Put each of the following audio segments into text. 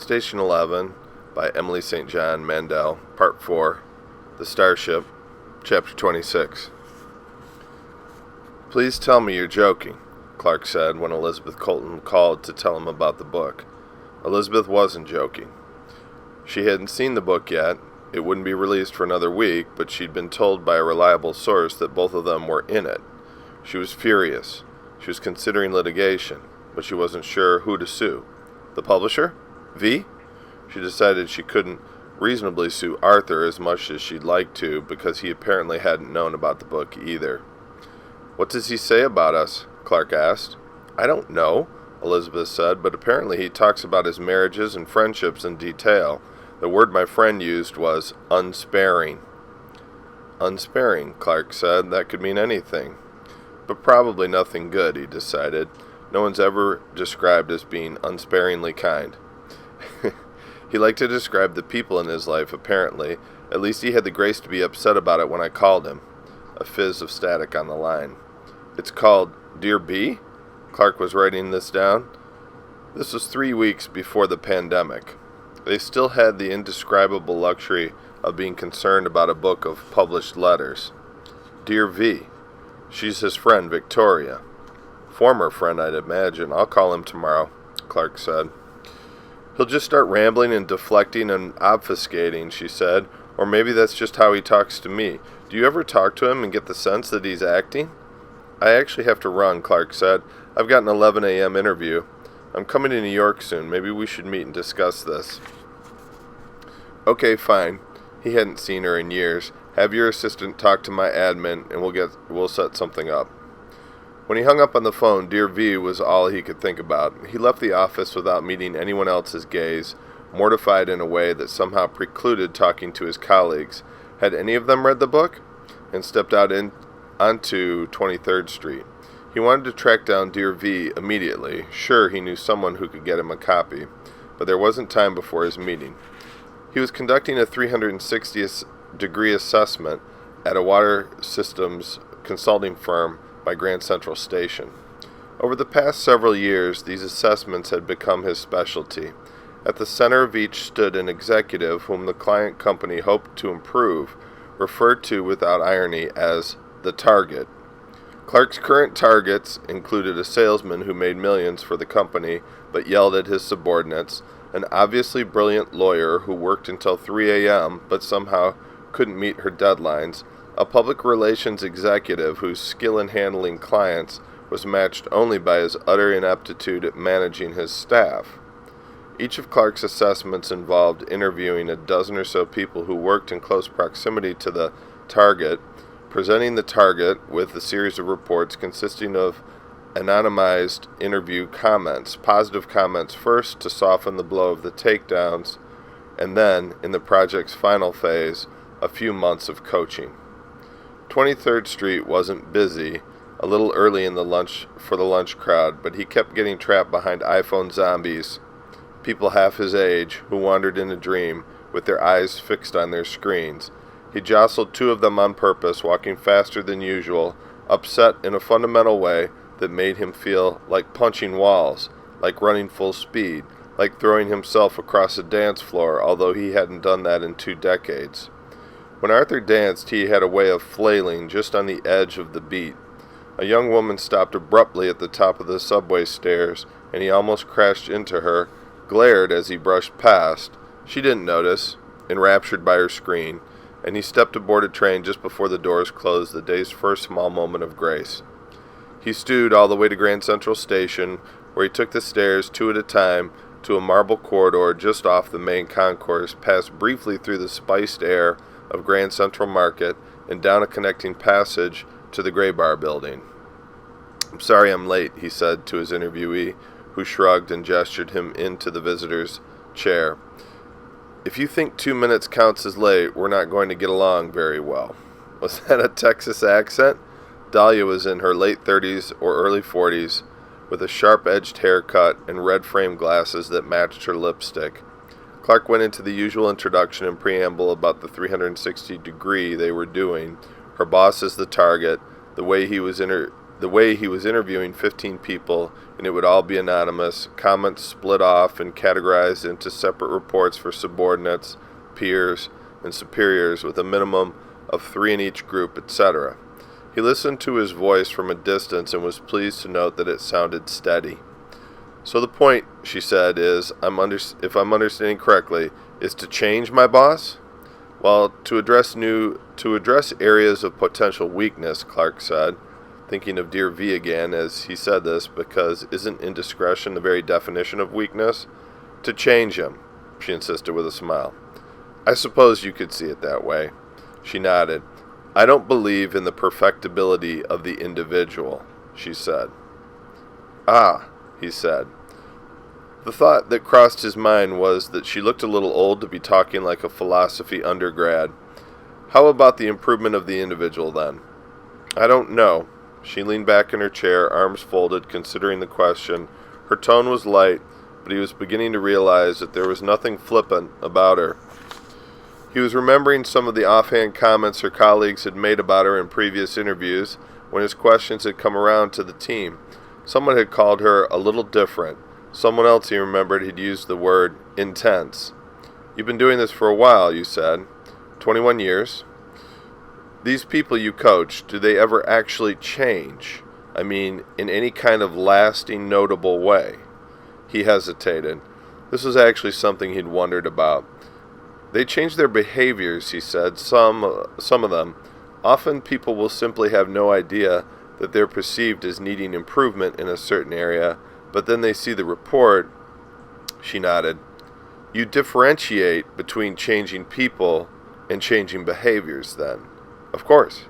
Station 11 by Emily St. John Mandel, Part 4, The Starship, Chapter 26. "Please tell me you're joking," Clark said when Elizabeth Colton called to tell him about the book. Elizabeth wasn't joking. She hadn't seen the book yet. It wouldn't be released for another week, but she'd been told by a reliable source that both of them were in it. She was furious. She was considering litigation, but she wasn't sure who to sue. The publisher? V? She decided she couldn't reasonably sue Arthur as much as she'd like to, because he apparently hadn't known about the book either. "What does he say about us?" Clark asked. "I don't know," Elizabeth said, "but apparently he talks about his marriages and friendships in detail. The word my friend used was unsparing." "Unsparing," Clark said. "That could mean anything. But probably nothing good," he decided. No one's ever described as being unsparingly kind. He liked to describe the people in his life, apparently. At least he had the grace to be upset about it when I called him. A fizz of static on the line. "It's called Dear B?" Clark was writing this down. This was 3 weeks before the pandemic. They still had the indescribable luxury of being concerned about a book of published letters. Dear V. She's his friend, Victoria. Former friend, I'd imagine. I'll call him tomorrow, Clark said. "He'll just start rambling and deflecting and obfuscating," she said. "Or maybe that's just how he talks to me. Do you ever talk to him and get the sense that he's acting?" "I actually have to run," Clark said. "I've got an 11 a.m. interview. I'm coming to New York soon. Maybe we should meet and discuss this." "Okay, fine." He hadn't seen her in years. "Have your assistant talk to my admin and we'll set something up." When he hung up on the phone, Dear V was all he could think about. He left the office without meeting anyone else's gaze, mortified in a way that somehow precluded talking to his colleagues. Had any of them read the book? And stepped out onto 23rd Street. He wanted to track down Dear V immediately. Sure, he knew someone who could get him a copy, but there wasn't time before his meeting. He was conducting a 360-degree assessment at a water systems consulting firm by Grand Central Station. Over the past several years, these assessments had become his specialty. At the center of each stood an executive whom the client company hoped to improve, referred to without irony as the target. Clark's current targets included a salesman who made millions for the company but yelled at his subordinates, an obviously brilliant lawyer who worked until 3 a.m. but somehow couldn't meet her deadlines, a public relations executive whose skill in handling clients was matched only by his utter ineptitude at managing his staff. Each of Clark's assessments involved interviewing a dozen or so people who worked in close proximity to the target, presenting the target with a series of reports consisting of anonymized interview comments, positive comments first to soften the blow of the takedowns, and then, in the project's final phase, a few months of coaching. 23rd Street wasn't busy, a little early in the lunch crowd, but he kept getting trapped behind iPhone zombies, people half his age who wandered in a dream with their eyes fixed on their screens. He jostled 2 of them on purpose, walking faster than usual, upset in a fundamental way that made him feel like punching walls, like running full speed, like throwing himself across a dance floor, although he hadn't done that in 2 decades. When Arthur danced, he had a way of flailing just on the edge of the beat. A young woman stopped abruptly at the top of the subway stairs, and he almost crashed into her, glared as he brushed past. She didn't notice, enraptured by her screen, and he stepped aboard a train just before the doors closed, the day's first small moment of grace. He stewed all the way to Grand Central Station, where he took the stairs 2 at a time to a marble corridor just off the main concourse, passed briefly through the spiced air of Grand Central Market, and down a connecting passage to the Gray Bar building. "I'm sorry I'm late," he said to his interviewee, who shrugged and gestured him into the visitor's chair. "If you think 2 minutes counts as late, we're not going to get along very well." Was that a Texas accent? Dalia was in her late 30s or early 40s, with a sharp-edged haircut and red-framed glasses that matched her lipstick. Clark went into the usual introduction and preamble about the 360-degree they were doing, her boss as the target, the way he was the way he was interviewing 15 people, and it would all be anonymous, comments split off and categorized into separate reports for subordinates, peers, and superiors with a minimum of 3 in each group, etc. He listened to his voice from a distance and was pleased to note that it sounded steady. So the point, she said, is, if I'm understanding correctly, is to change my boss? Well, to address areas of potential weakness, Clark said, thinking of Dear V again as he said this, because isn't indiscretion the very definition of weakness? To change him, she insisted with a smile. I suppose you could see it that way. She nodded. I don't believe in the perfectibility of the individual, she said. Ah, he said. The thought that crossed his mind was that she looked a little old to be talking like a philosophy undergrad. How about the improvement of the individual, then? I don't know. She leaned back in her chair, arms folded, considering the question. Her tone was light, but he was beginning to realize that there was nothing flippant about her. He was remembering some of the offhand comments her colleagues had made about her in previous interviews when his questions had come around to the team. Someone had called her a little different. Someone else, he remembered, had used the word intense. You've been doing this for a while, you said. 21 years. These people you coach, do they ever actually change? I mean, in any kind of lasting, notable way? He hesitated. This was actually something he'd wondered about. They change their behaviors, he said, some of them. Often people will simply have no idea that they're perceived as needing improvement in a certain area, but then they see the report. She nodded. You differentiate between changing people and changing behaviors, then? Of course.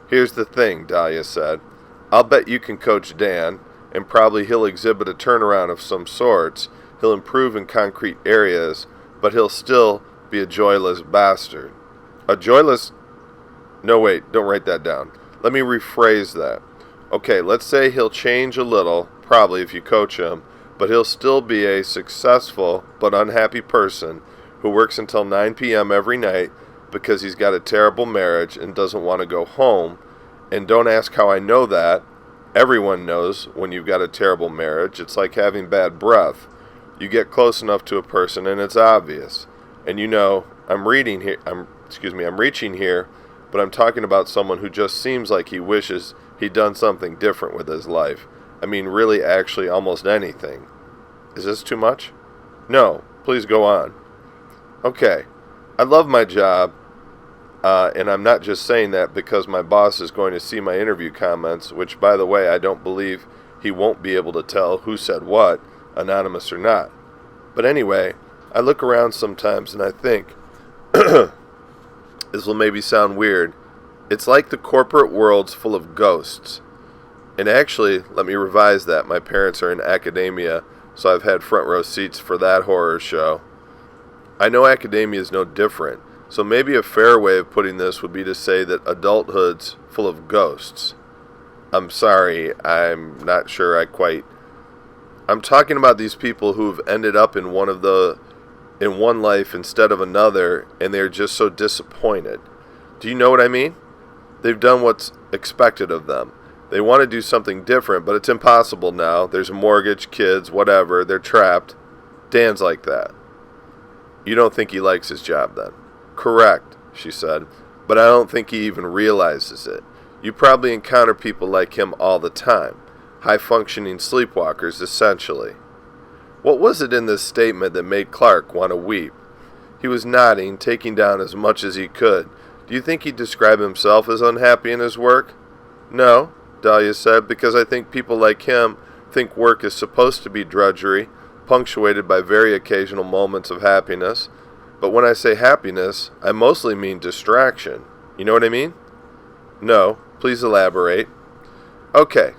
Here's the thing, Dalia said. I'll bet you can coach Dan, and probably he'll exhibit a turnaround of some sorts. He'll improve in concrete areas, but he'll still be a joyless bastard. A joyless... No, wait, don't write that down. Let me rephrase that. Okay, let's say he'll change a little, probably if you coach him, but he'll still be a successful but unhappy person who works until 9 p.m. every night because he's got a terrible marriage and doesn't want to go home. And don't ask how I know that. Everyone knows when you've got a terrible marriage. It's like having bad breath. You get close enough to a person and it's obvious. And you know, I'm reaching here, but I'm talking about someone who just seems like he wishes he'd done something different with his life. I mean, really, actually, almost anything. Is this too much? No, please go on. Okay, I love my job, and I'm not just saying that because my boss is going to see my interview comments, which, by the way, I don't believe he won't be able to tell who said what, anonymous or not. But anyway, I look around sometimes and I think, this will maybe sound weird, it's like the corporate world's full of ghosts. And actually, let me revise that. My parents are in academia, so I've had front row seats for that horror show. I know academia is no different, so maybe a fair way of putting this would be to say that adulthood's full of ghosts. I'm sorry, I'm not sure I'm talking about these people who've ended up in one life instead of another, and they're just so disappointed. Do you know what I mean? They've done what's expected of them. They want to do something different, but it's impossible now. There's a mortgage, kids, whatever. They're trapped. Dan's like that. You don't think he likes his job, then? Correct, she said, but I don't think he even realizes it. You probably encounter people like him all the time. High-functioning sleepwalkers, essentially. What was it in this statement that made Clark want to weep? He was nodding, taking down as much as he could. Do you think he'd describe himself as unhappy in his work? No, Dalia said, because I think people like him think work is supposed to be drudgery, punctuated by very occasional moments of happiness. But when I say happiness, I mostly mean distraction. You know what I mean? No, please elaborate. Okay,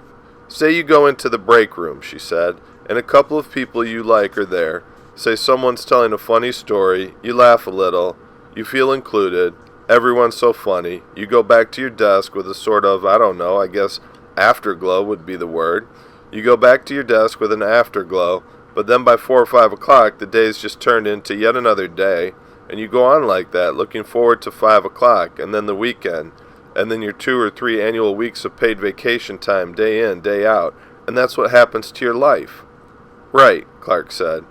say you go into the break room, she said, and a couple of people you like are there. Say someone's telling a funny story, you laugh a little, you feel included, everyone's so funny, you go back to your desk with a sort of, I don't know, I guess afterglow would be the word. You go back to your desk with an afterglow, but then by 4 or 5 o'clock, the day's just turned into yet another day, and you go on like that, looking forward to 5 o'clock, and then the weekend. and then your 2 or 3 annual weeks of paid vacation time day in, day out, and that's what happens to your life. Right, Clark said.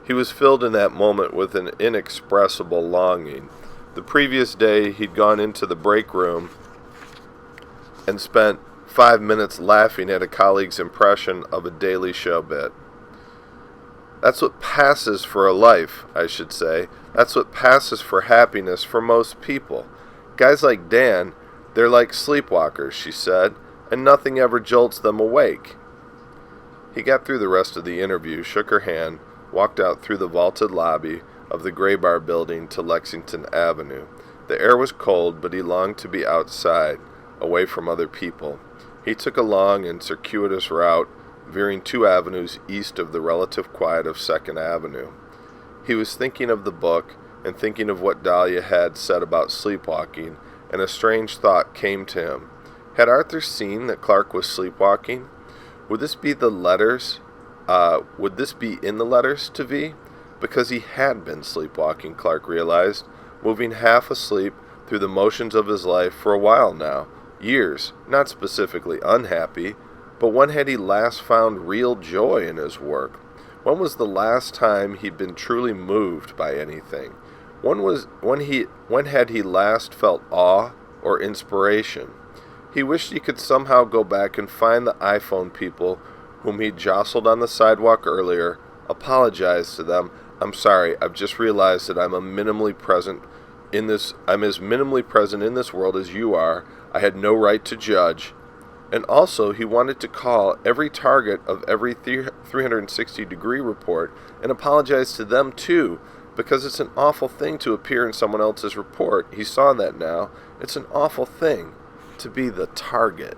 He was filled in that moment with an inexpressible longing. The previous day he'd gone into the break room and spent 5 minutes laughing at a colleague's impression of a Daily Show bit. That's what passes for a life, I should say. That's what passes for happiness for most people. Guys like Dan, they're like sleepwalkers, she said, and nothing ever jolts them awake. He got through the rest of the interview, shook her hand, walked out through the vaulted lobby of the Gray Bar building to Lexington Avenue. The air was cold, but he longed to be outside, away from other people. He took a long and circuitous route, veering 2 avenues east of the relative quiet of 2nd Avenue. He was thinking of the book and thinking of what Dalia had said about sleepwalking, and a strange thought came to him. Had Arthur seen that Clark was sleepwalking? Would this be the letters? Would this be in the letters to V? Because he had been sleepwalking, Clark realized, moving half asleep through the motions of his life for a while now. Years, not specifically unhappy, but when had he last found real joy in his work? When was the last time he'd been truly moved by anything? When had he last felt awe or inspiration? He wished he could somehow go back and find the iPhone people whom he'd jostled on the sidewalk earlier, apologize to them. I'm sorry, I've just realized that I'm as minimally present in this world as you are. I had no right to judge. And also, he wanted to call every target of every 360-degree report and apologize to them too, because it's an awful thing to appear in someone else's report. He saw that now. It's an awful thing to be the target.